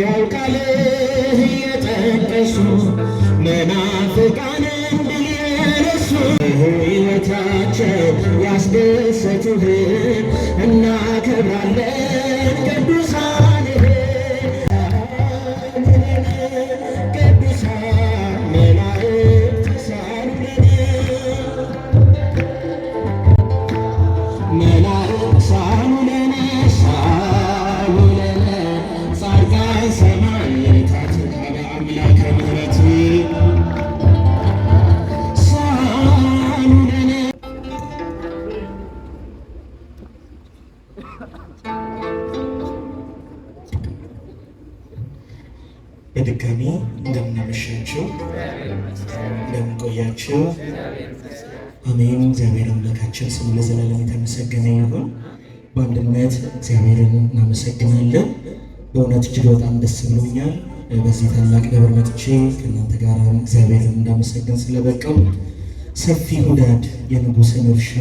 ያውቃል እየጠቀሱ መናፍቃን እንዲረሱ ሕይወታቸው ያስደሰቱህን እናከብራለን ቅዱሳንህን ቅዱሳን መላእክት ሳሉልን መላእክት ሳሉልን ሳሉልን ጻድቃን ሰማዕታት አምላከ ምሕረት ሳሉልን። በድጋሚ እንደምናመሻችሁ እንደምንቆያችሁ፣ አሜን። እግዚአብሔር አምላካችን ስሙ ለዘላለም የተመሰገነ ይሁን። በአንድነት እግዚአብሔርን እናመሰግናለን። በእውነት እጅግ በጣም ደስ ብሎኛል። በዚህ ታላቅ ደብር መጥቼ ከእናንተ ጋር እግዚአብሔርን እንዳመሰግን ስለበቃው ሰፊ ሁዳድ የንጉሥን እርሻ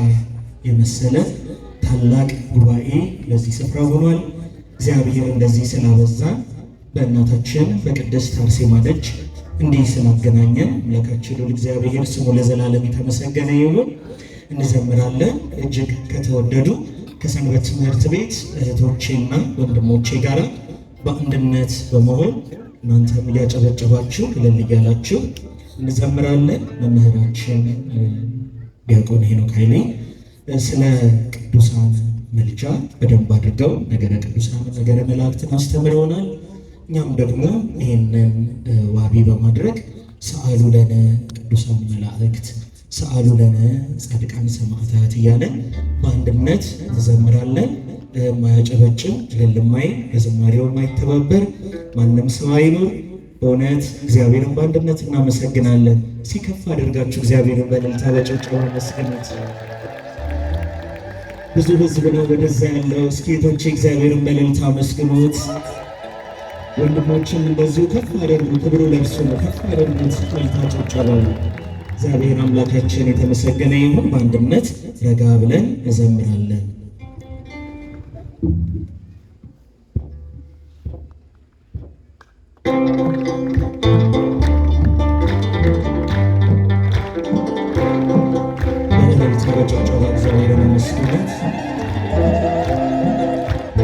የመሰለ ታላቅ ጉባኤ በዚህ ስፍራ ሆኗል። እግዚአብሔር እንደዚህ ስላበዛ በእናታችን በቅድስት አርሴማ ደጅ እንዲህ ስላገናኘን አምላካችን እግዚአብሔር ስሙ ለዘላለም የተመሰገነ ይሁን። እንዘምራለን። እጅግ ከተወደዱ ከሰንበት ትምህርት ቤት እህቶቼና ወንድሞቼ ጋር በአንድነት በመሆን እናንተም እያጨበጨባችሁ እልል እያላችሁ እንዘምራለን። መምህራችን ዲያቆን ሄኖክ ኃይሌ ስለ ቅዱሳን መልጃ በደንብ አድርገው ነገረ ቅዱሳን ነገረ መላእክትን አስተምረውናል። እኛም ደግሞ ይህንን ዋቢ በማድረግ ሰአሉ ለነ ቅዱሳን መላእክት ሰአሉ ለነ ጻድቃን ሰማዕታት እያለን በአንድነት እንዘምራለን። ማያጨበጭብ እልል የማይል በዝማሬው የማይተባበር ማንም ሰው አይኑር። በእውነት እግዚአብሔርን በአንድነት እናመሰግናለን። ሲከፍ አድርጋችሁ እግዚአብሔርን በእልልታ በጭብጨባ መስገኑት። ብዙ ሕዝብ ነው ወደዛ ያለው። እስኪ እህቶቼ እግዚአብሔርን በእልልታ መስግኑት። ወንድሞችም እንደዚሁ ከፍ አድርጉ። ክብሩ ለእርሱ ነው። ከፍ አድርጉት። እልልታ ጭብጨባ። እግዚአብሔር አምላካችን የተመሰገነ ይሁን። በአንድነት ረጋ ብለን እንዘምራለን።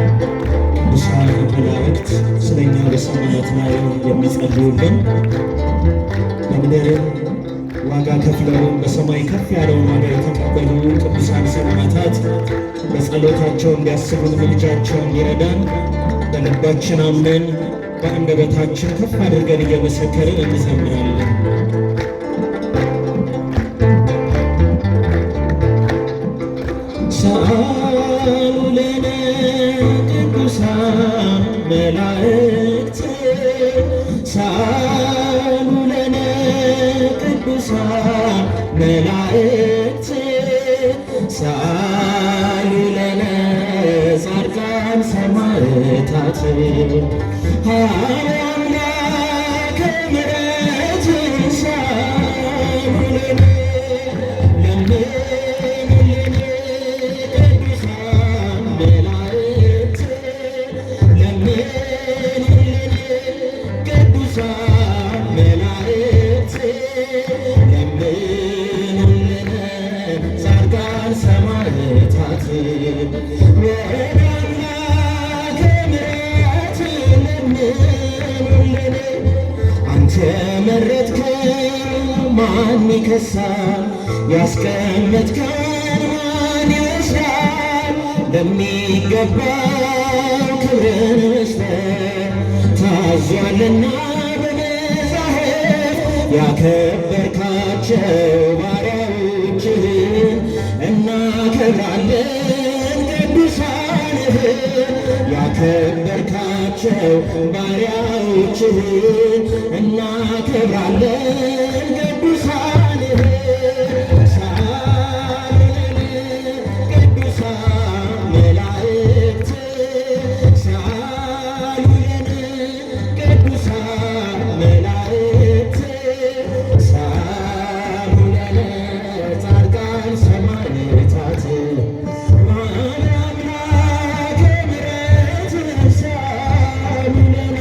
ቅዱሳን መላእክት ስለኛ በሰማያት ላይ የሚጸልዩልን በምድር ዋጋ ከፍለው በሰማይ ከፍ ያለውን ዋጋ የተቀበሉ ቅዱሳን ሰማዕታት በጸሎታቸው እንዲያስቡን ምልጃቸው እንዲረዳን በልባችን አምነን በአንደበታችን ከፍ አድርገን እየመሰከርን እንዘምራለን። ሰአሉ ለነ ቅዱሳን መላእክት ሰአሉ ለነ ቅዱሳን መላእክት ሰአሉ ለነ ጻድቃን ሰማዕታት አምላከ ምሕረት ሰአሉ ለነ አንተ መረጥከን ማን ይከሳል? ያስቀመጥከን ማን ይወስዳል? ለሚገባው ክብርን መስጠት ታዟልና በመጻሕፍት ያከበርካቸው ባሪያዎችህን እናከብራለን ቅዱሳንህን። ያከበርካቸው ባሪያዎችህን እናከብራለን ቅዱሳንህን። ቅዱሳን መላእክት ሳሉልን ቅዱሳን መላእክት ሳሉልን ጻድቃን ሰማዕታት አምላከ ምሕረት ሳሉልን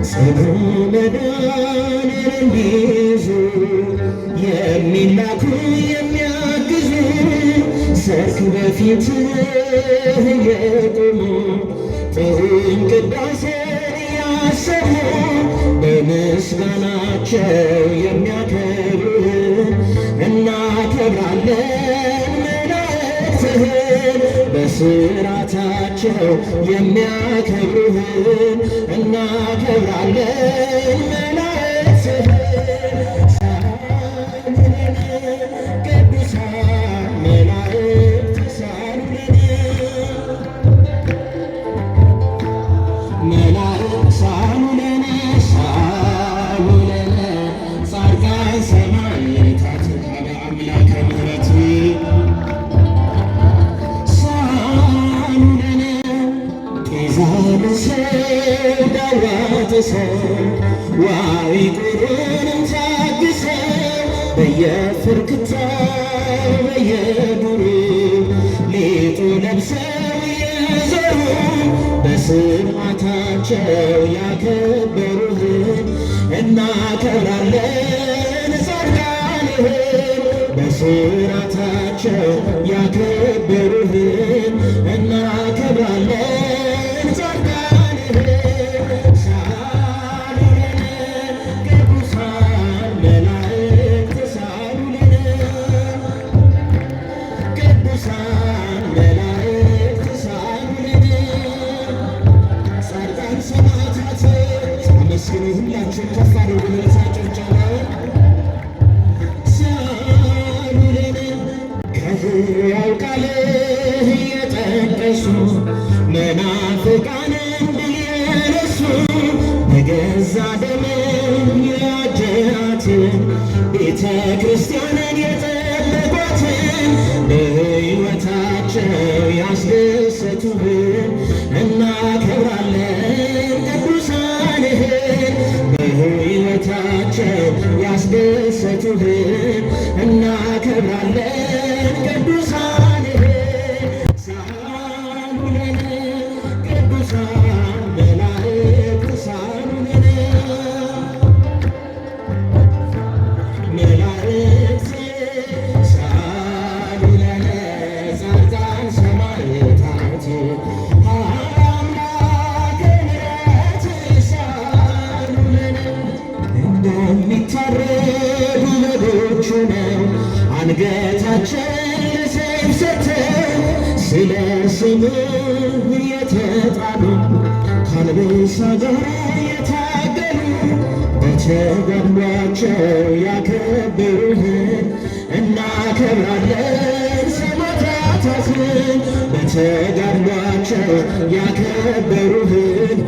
ጽኑ መዳንን እንዲይዙ የሚላኩ የሚያግዙ ሰርክ በፊትህ የቆሙ ጥሩን ቅዳሴን ያሰሙ በምስጋናቸው የሚያከብሩህን እናከብራለን መላእክትህን በስራታቸው የሚያከብሩህን እናከብራለን መላእክትህን ቅዱሳን መላእክት ሳሉልን መላእክት ሳሉልን ሳሉልን ጻድቃን ሰማዕታት ካለ አምላከ ምሕረት ሳሉልን ጤዛ ልብሰው ዳዋ ጥሰው ዋይ ቁሩንም ታግሰው በየፍርክታው በየዱሩ ሌጡ ለብሰው የዞሩ በስርዓታቸው ያከበሩህን እናከብራለን ጻድቃንህን በስርዓታቸው ያከበሩህን እናከብራለን ጻድቃንህን ሳሉልን ቅዱሳን መላእክት ሳሉልን ቅዱሳን መላእክት ሳሉልን ጻድቃን ሰማዕታት አመስግኑ ሁላችሁም ከፍ አድርጉ መልሳቸውን ሳሉልን ከሕያው ቃልህ እየጠቀሱ መናፍቃንን ድል የነሱ በገዛ ደምህ ያጀሃትን ቤተ ክርስቲያንን የጠበቋትን በሕይወታቸው ያስደሰቱህን እናከብራለን ቅዱሳንህን በሕይወታቸው ያስደሰቱህን እናከብራለን ቅዱሳንህን ሳሉልን ቅዱሳን መላእክት ሳሉልን መላእክት ሳሉልን ጻድቃን ሰማዕታት አምላከ ምሕረት ሳሉልን እንደሚታረዱ በጎች ሆነው አንገታቸውን ለሰይፍ ሰጥተው ስለ ስምህ የተጣሉ ከአንበሳ ጋር የታገሉ በተጋድሏቸው ያከበሩህን እናከብራለን ሰማዕታትን በተጋድሏቸው ያከበሩህን